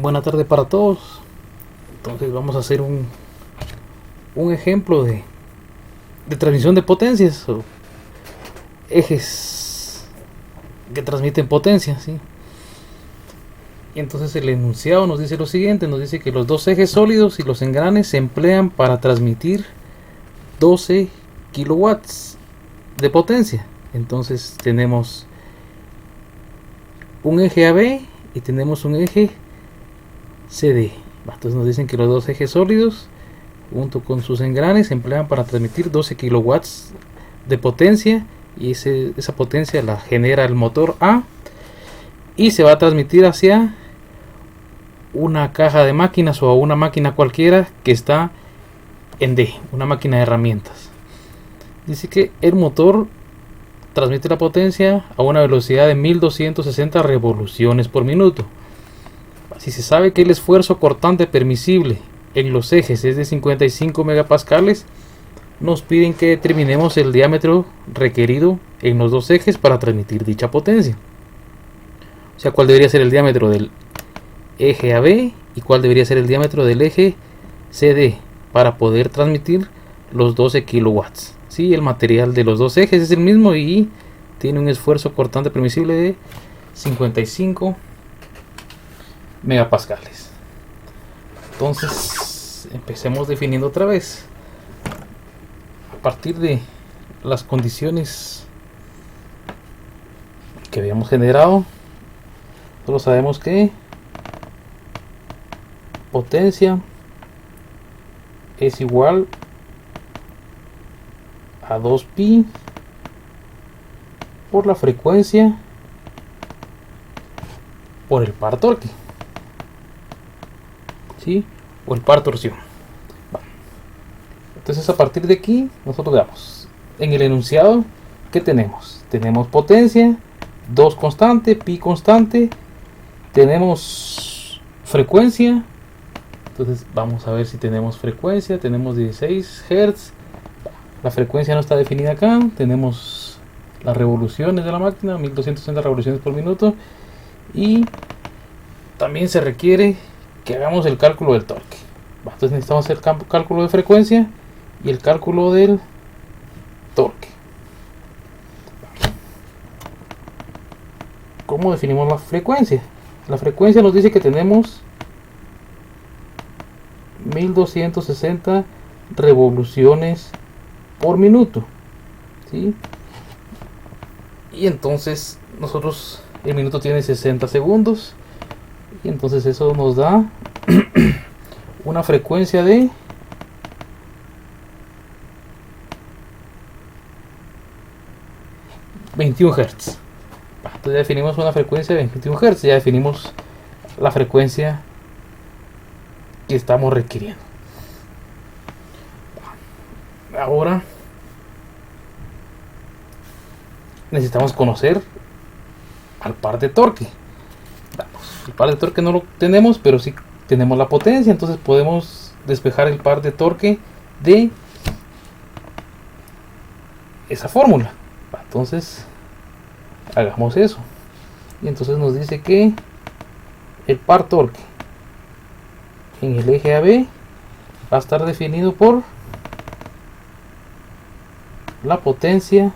Buena tarde para todos. Entonces vamos a hacer un ejemplo de transmisión de potencias o ejes que transmiten potencia, ¿sí? Y entonces el enunciado nos dice lo siguiente, nos dice que los dos ejes sólidos y los engranes se emplean para transmitir 12 kilowatts de potencia. Entonces tenemos un eje AB y tenemos un eje CD. Entonces nos dicen que los dos ejes sólidos junto con sus engranes se emplean para transmitir 12 kilowatts de potencia, y esa potencia la genera el motor A y se va a transmitir hacia una caja de máquinas o a una máquina cualquiera que está en D, una máquina de herramientas. Dice que el motor transmite la potencia a una velocidad de 1260 revoluciones por minuto. Si se sabe que el esfuerzo cortante permisible en los ejes es de 55 megapascales, nos piden que determinemos el diámetro requerido en los dos ejes para transmitir dicha potencia. O sea, cuál debería ser el diámetro del eje AB y cuál debería ser el diámetro del eje CD para poder transmitir los 12 kilowatts. ¿Sí? El material de los dos ejes es el mismo y tiene un esfuerzo cortante permisible de 55 megapascales. Entonces empecemos definiendo otra vez a partir de las condiciones que habíamos generado. Solo sabemos que potencia es igual a 2pi por la frecuencia por el par torque, ¿sí? O el par torsión. Entonces a partir de aquí nosotros veamos en el enunciado que tenemos potencia, 2 constante, pi constante, tenemos frecuencia. Entonces vamos a ver si tenemos frecuencia. Tenemos 16 Hz. La frecuencia no está definida acá. Tenemos las revoluciones de la máquina, 1260 revoluciones por minuto. Y también se requiere que hagamos el cálculo del torque. Entonces necesitamos el cálculo de frecuencia y el cálculo del torque. ¿Cómo definimos la frecuencia? La frecuencia nos dice que tenemos 1260 revoluciones por minuto, ¿sí? Y entonces nosotros, el minuto tiene 60 segundos, y entonces eso nos da una frecuencia de 21 Hz. Entonces ya definimos una frecuencia de 21 Hz, ya definimos la frecuencia que estamos requiriendo. Ahora necesitamos conocer al par de torque. El par de torque no lo tenemos, pero sí tenemos la potencia, entonces podemos despejar el par de torque de esa fórmula. Entonces hagamos eso, y entonces nos dice que el par torque en el eje AB va a estar definido por la potencia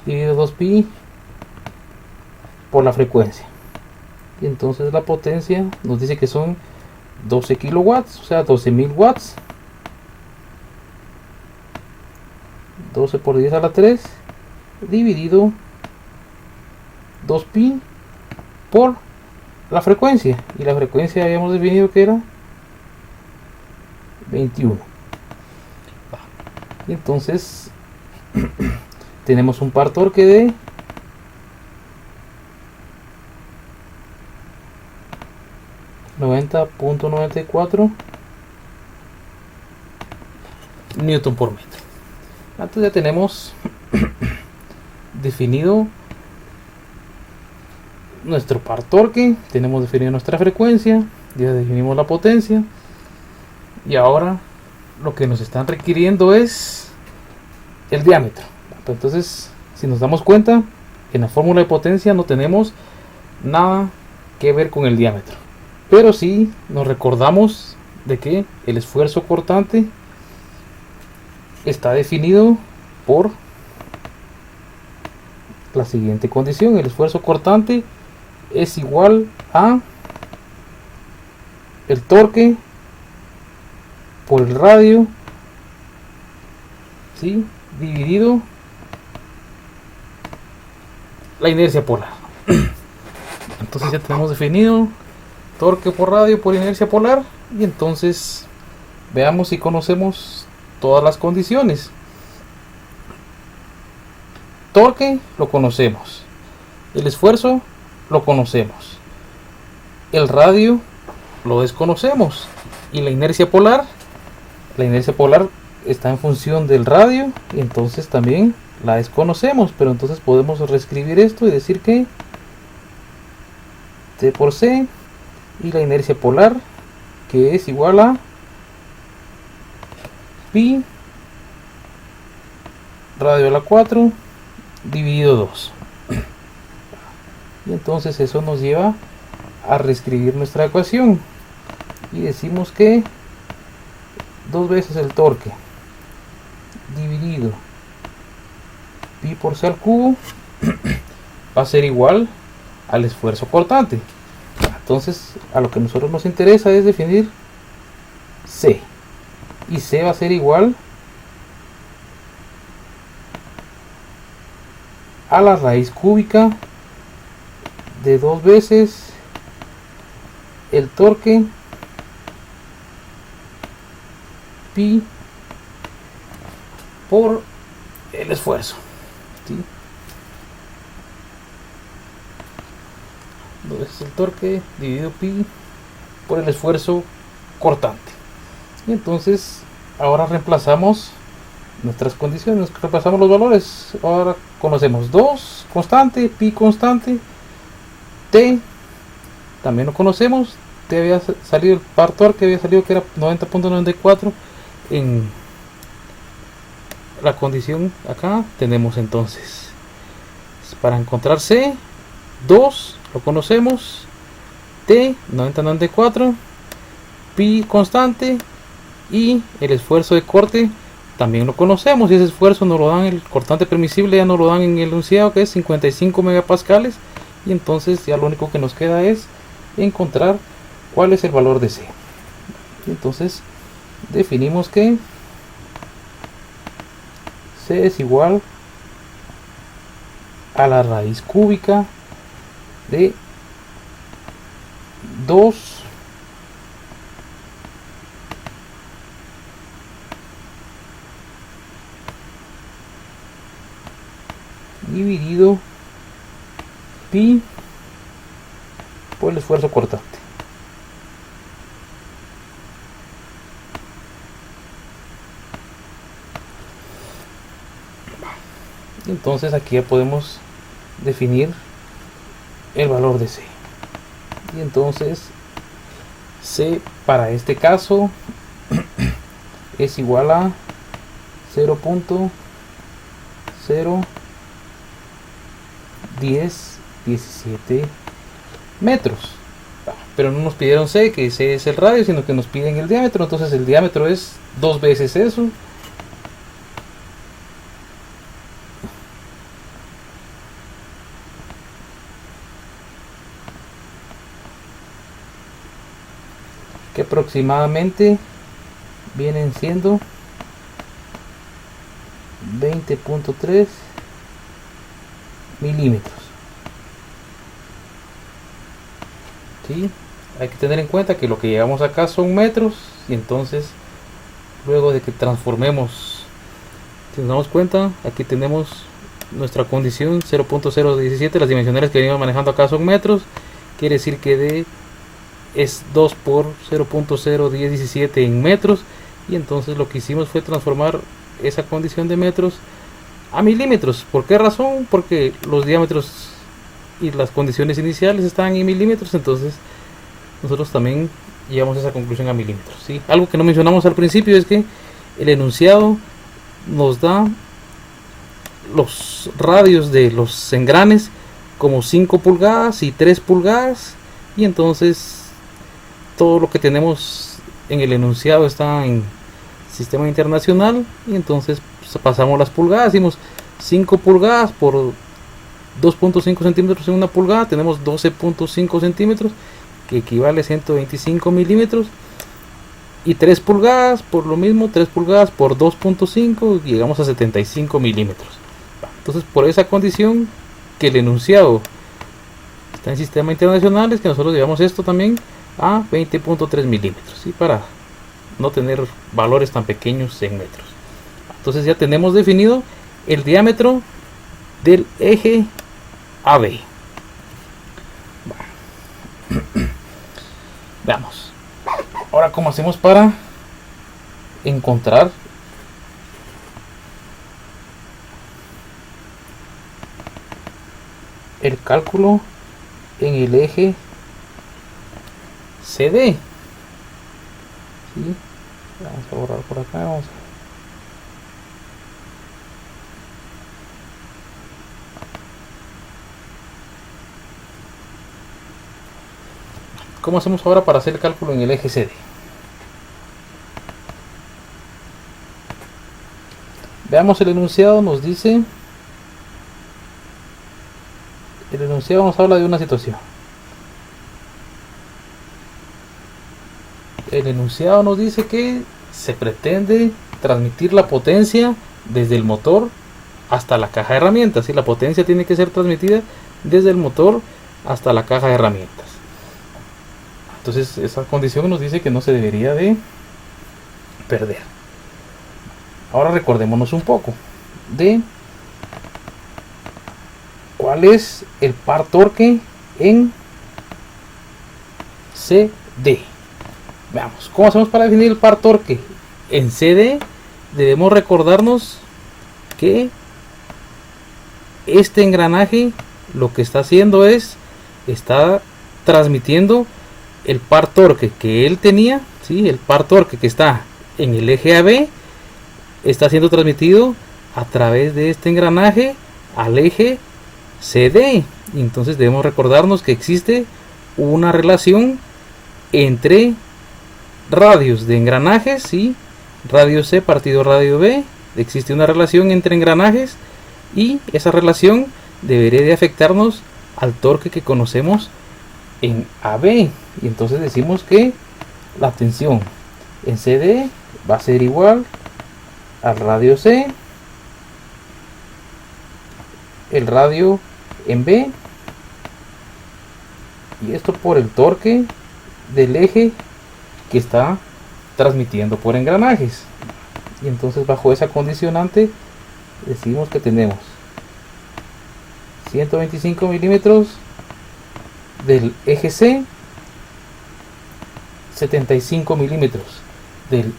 dividido 2pi por la frecuencia, y entonces la potencia nos dice que son 12 kilowatts, o sea 12.000 watts. 12 por 10 a la 3 dividido 2pi por la frecuencia, y la frecuencia habíamos definido que era 21. Y entonces tenemos un par torque de 90.94 newton por metro. Entonces ya tenemos definido nuestro par torque, tenemos definido nuestra frecuencia, ya definimos la potencia, y ahora lo que nos están requiriendo es el diámetro. Entonces, si nos damos cuenta, en la fórmula de potencia no tenemos nada que ver con el diámetro, pero sí nos recordamos de que el esfuerzo cortante está definido por la siguiente condición: el esfuerzo cortante es igual a el torque por el radio, ¿sí?, dividido la inercia polar. Entonces ya tenemos definido torque por radio por inercia polar, y entonces veamos si conocemos todas las condiciones. Torque lo conocemos, el esfuerzo lo conocemos, el radio lo desconocemos, y la inercia polar está en función del radio, y entonces también la desconocemos. Pero entonces podemos reescribir esto y decir que T por C y la inercia polar, que es igual a pi radio a la 4 dividido 2. Y entonces eso nos lleva a reescribir nuestra ecuación, y decimos que 2 veces el torque dividido pi por c al cubo va a ser igual al esfuerzo cortante. Entonces a lo que a nosotros nos interesa es definir C, y C va a ser igual a la raíz cúbica de 2 veces el torque pi por el esfuerzo, ¿sí? 2 veces el torque dividido pi por el esfuerzo cortante. Y entonces ahora reemplazamos nuestras condiciones, repasamos los valores. Ahora conocemos 2 constante, pi constante, T también lo conocemos. T había salido, el par torque había salido que era 90.94 en la condición. Acá tenemos entonces, para encontrar C, 2 lo conocemos, T 90.94, pi constante, y el esfuerzo de corte también lo conocemos, y ese esfuerzo nos lo dan, el cortante permisible ya nos lo dan en el enunciado, que es 55 megapascales. Y entonces ya lo único que nos queda es encontrar cuál es el valor de C. Y entonces definimos que C es igual a la raíz cúbica de 2 dividido pi por el esfuerzo cortante. Entonces aquí ya podemos definir el valor de C. Y entonces C para este caso es igual a 0.01017 metros. Pero no nos pidieron C, que C es el radio, sino que nos piden el diámetro. Entonces el diámetro es 2 veces eso. Que aproximadamente vienen siendo 20.3 milímetros. ¿Sí? Hay que tener en cuenta que lo que llevamos acá son metros, y entonces luego de que transformemos, si nos damos cuenta, aquí tenemos nuestra condición 0.017, las dimensionales que venimos manejando acá son metros, quiere decir que D es 2 por 0.017 en metros, y entonces lo que hicimos fue transformar esa condición de metros a milímetros. ¿Por qué razón? Porque los diámetros y las condiciones iniciales estaban en milímetros, entonces nosotros también llevamos esa conclusión a milímetros, ¿sí? Algo que no mencionamos al principio es que el enunciado nos da los radios de los engranes como 5 pulgadas y 3 pulgadas, y entonces todo lo que tenemos en el enunciado está en sistema internacional, y entonces pues, pasamos las pulgadas, decimos 5 pulgadas por 2.5 centímetros en una pulgada, tenemos 12.5 centímetros, que equivale a 125 milímetros, y 3 pulgadas por lo mismo, 3 pulgadas por 2.5, llegamos a 75 milímetros. Entonces, por esa condición que el enunciado está en sistema internacional, es que nosotros llevamos esto también a 20.3 milímetros, ¿sí? Para no tener valores tan pequeños en metros. Entonces ya tenemos definido el diámetro del eje AB. Veamos ahora cómo hacemos para encontrar el cálculo en el eje CD. ¿Sí? Vamos a borrar por acá. ¿Cómo hacemos ahora para hacer el cálculo en el eje CD? Veamos el enunciado. Nos dice, el enunciado nos habla de una situación. El enunciado nos dice que se pretende transmitir la potencia desde el motor hasta la caja de herramientas, y la potencia tiene que ser transmitida desde el motor hasta la caja de herramientas. Entonces esa condición nos dice que no se debería de perder. Ahora recordémonos un poco de cuál es el par torque en CD. Veamos, ¿cómo hacemos para definir el par torque? En CD debemos recordarnos que este engranaje lo que está haciendo es, está transmitiendo el par torque que él tenía, ¿sí? El par torque que está en el eje AB está siendo transmitido a través de este engranaje al eje CD. Y entonces debemos recordarnos que existe una relación entre radios de engranajes, ¿sí? Radio C partido radio B, existe una relación entre engranajes, y esa relación debería de afectarnos al torque que conocemos en AB, y entonces decimos que la tensión en CD va a ser igual al radio C, el radio en B, y esto por el torque del eje que está transmitiendo por engranajes. Y entonces bajo esa condicionante decimos que tenemos 125 milímetros del eje C, 75 milímetros del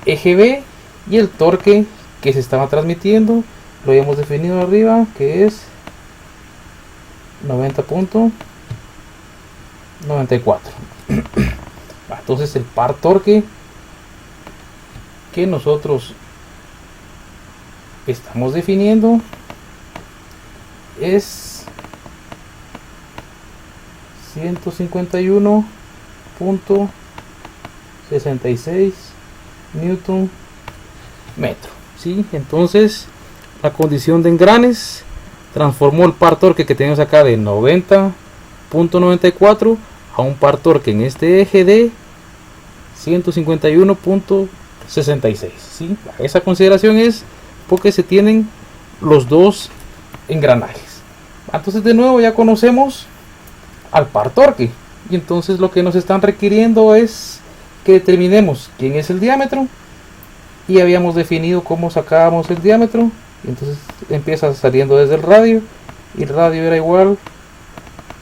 eje B, y el torque que se estaba transmitiendo lo habíamos definido arriba, que es 90.94. Entonces el par torque que nosotros estamos definiendo es 151.66 newton metro, ¿sí? Entonces la condición de engranes transformó el par torque que tenemos acá de 90.94 a un par torque en este eje de 151.66, ¿sí? Esa consideración es porque se tienen los dos engranajes. Entonces de nuevo ya conocemos al par torque, y entonces lo que nos están requiriendo es que determinemos quién es el diámetro, y habíamos definido cómo sacábamos el diámetro. Y entonces empieza saliendo desde el radio, y el radio era igual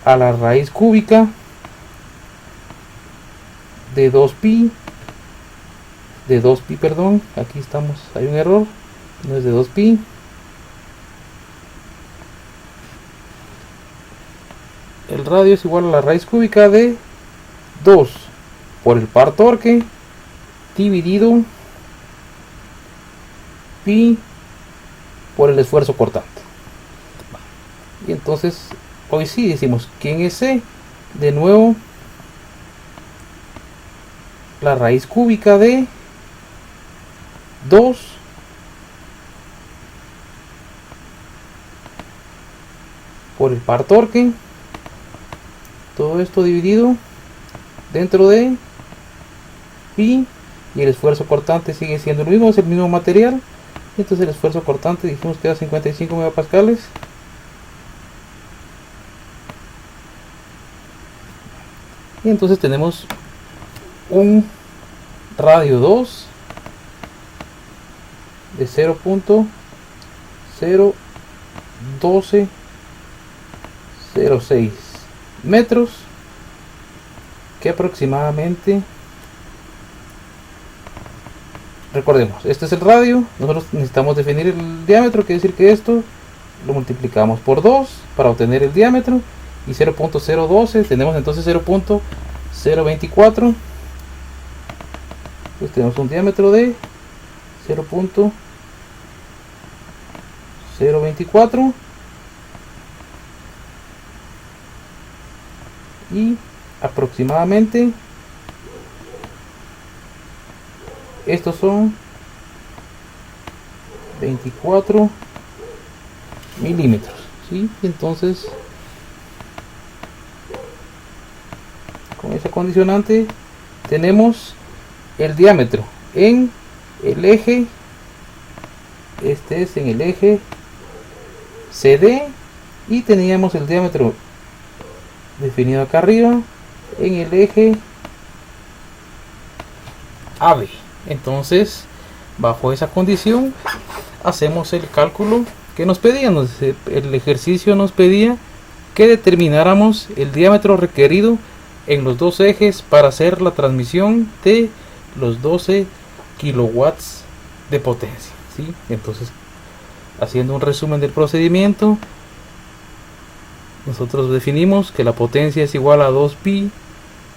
a la raíz cúbica de 2pi, perdón, aquí estamos, hay un error, no es de 2pi, el radio es igual a la raíz cúbica de 2 por el par torque dividido pi por el esfuerzo cortante. Y entonces hoy sí decimos quién es C. De nuevo, la raíz cúbica de 2 por el par torque, todo esto dividido dentro de pi, y el esfuerzo cortante sigue siendo lo mismo, es el mismo material. Entonces el esfuerzo cortante dijimos que era 55 megapascales. Y entonces tenemos un radio 2 de 0.01206 metros, que aproximadamente, recordemos, este es el radio, nosotros necesitamos definir el diámetro, quiere decir que esto lo multiplicamos por 2 para obtener el diámetro, y 0.012 tenemos entonces 0.024, pues tenemos un diámetro de 0.024, y aproximadamente estos son 24 milímetros, ¿sí? Entonces, con esa condicionante tenemos el diámetro en el eje, este es en el eje CD, y teníamos el diámetro definido acá arriba en el eje AB. Entonces, bajo esa condición hacemos el cálculo que nos pedían. El ejercicio nos pedía que determináramos el diámetro requerido en los dos ejes para hacer la transmisión de los 12 kilowatts de potencia, ¿sí? Entonces, haciendo un resumen del procedimiento, nosotros definimos que la potencia es igual a 2pi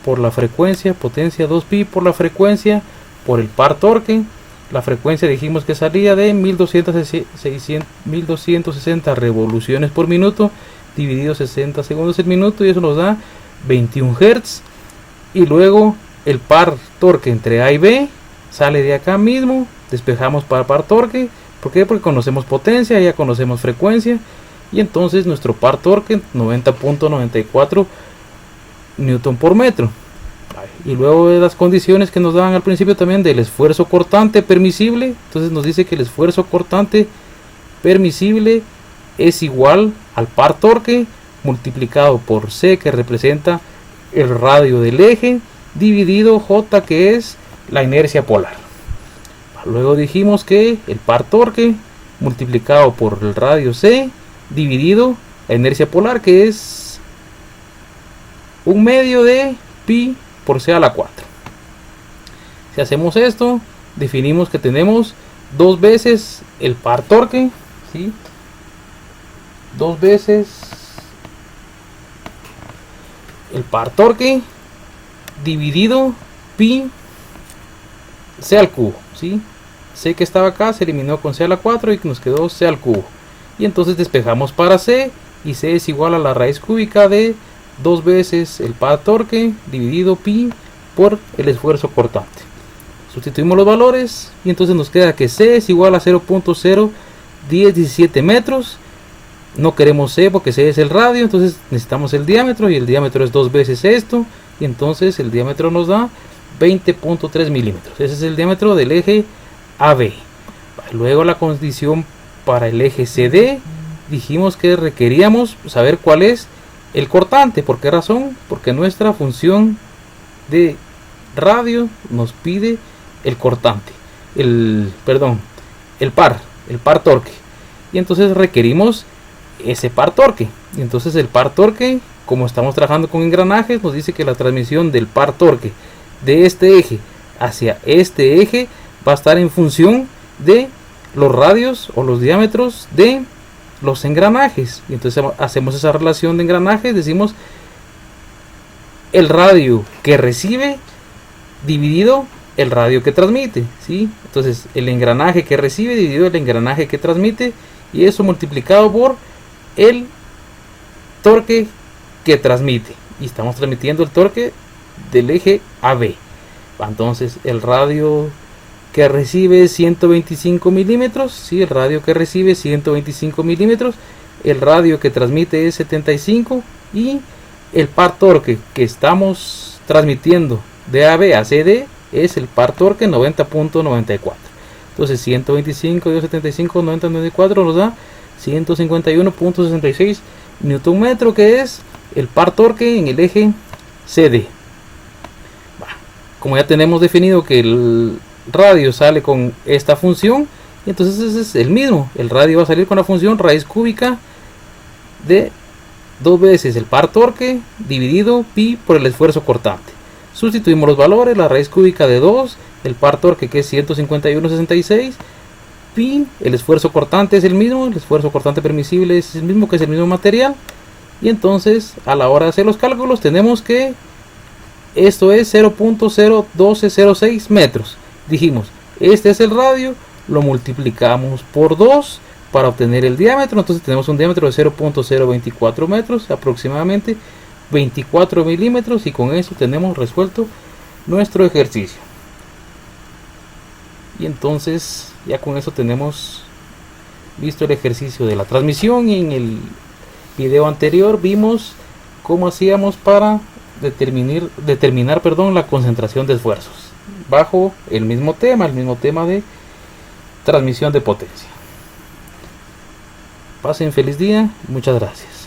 por la frecuencia, potencia 2pi por la frecuencia por el par torque. La frecuencia dijimos que salía de 1260 revoluciones por minuto dividido 60 segundos el minuto, y eso nos da 21 Hz. Y luego el par torque entre A y B sale de acá mismo, despejamos para par torque. ¿Por qué? Porque conocemos potencia, ya conocemos frecuencia, y entonces nuestro par torque 90.94 newton por metro. Y luego de las condiciones que nos daban al principio también del esfuerzo cortante permisible, entonces nos dice que el esfuerzo cortante permisible es igual al par torque multiplicado por C, que representa el radio del eje, dividido J, que es la inercia polar. Luego dijimos que el par torque multiplicado por el radio C dividido la inercia polar, que es un medio de pi por C a la 4. Si hacemos esto, definimos que tenemos dos veces el par torque, ¿sí? Dos veces el par torque dividido pi C al cubo, ¿sí? C que estaba acá se eliminó con C a la 4 y nos quedó C al cubo. Y entonces despejamos para C, y C es igual a la raíz cúbica de dos veces el par torque dividido pi por el esfuerzo cortante. Sustituimos los valores y entonces nos queda que C es igual a 0.01017 metros. No queremos C porque C es el radio, entonces necesitamos el diámetro, y el diámetro es dos veces esto, y entonces el diámetro nos da 20.3 milímetros. Ese es el diámetro del eje AB. Luego la condición para el eje CD, dijimos que requeríamos saber cuál es el cortante. ¿Por qué razón? Porque nuestra función de radio nos pide el cortante, el par torque, y entonces requerimos ese par torque. Y entonces el par torque, como estamos trabajando con engranajes, nos dice que la transmisión del par torque de este eje hacia este eje va a estar en función de los radios o los diámetros de los engranajes. Y entonces hacemos esa relación de engranajes, decimos el radio que recibe dividido el radio que transmite, ¿sí? Entonces el engranaje que recibe dividido el engranaje que transmite, y eso multiplicado por el torque que transmite, y estamos transmitiendo el torque del eje AB. Entonces el radio que recibe 125 milímetros, ¿sí? El radio que recibe 125 milímetros, el radio que transmite es 75, y el par torque que estamos transmitiendo de AB a CD es el par torque 90.94. Entonces 125 y 75, 90.94 nos da 151.66 newton metro, que es el par torque en el eje CD. Como ya tenemos definido que el radio sale con esta función, entonces ese es el mismo. El radio va a salir con la función raíz cúbica de 2 veces el par torque dividido pi por el esfuerzo cortante. Sustituimos los valores, la raíz cúbica de 2, el par torque que es 151.66, pi, el esfuerzo cortante es el mismo, el esfuerzo cortante permisible es el mismo, que es el mismo material. Y entonces a la hora de hacer los cálculos tenemos que esto es 0.01206 metros. Dijimos, este es el radio, lo multiplicamos por 2 para obtener el diámetro. Entonces tenemos un diámetro de 0.024 metros, aproximadamente 24 milímetros, y con eso tenemos resuelto nuestro ejercicio. Y entonces ya con eso tenemos visto el ejercicio de la transmisión, y en el video anterior vimos cómo hacíamos para determinar la concentración de esfuerzos bajo el mismo tema de transmisión de potencia. Pasen feliz día, muchas gracias.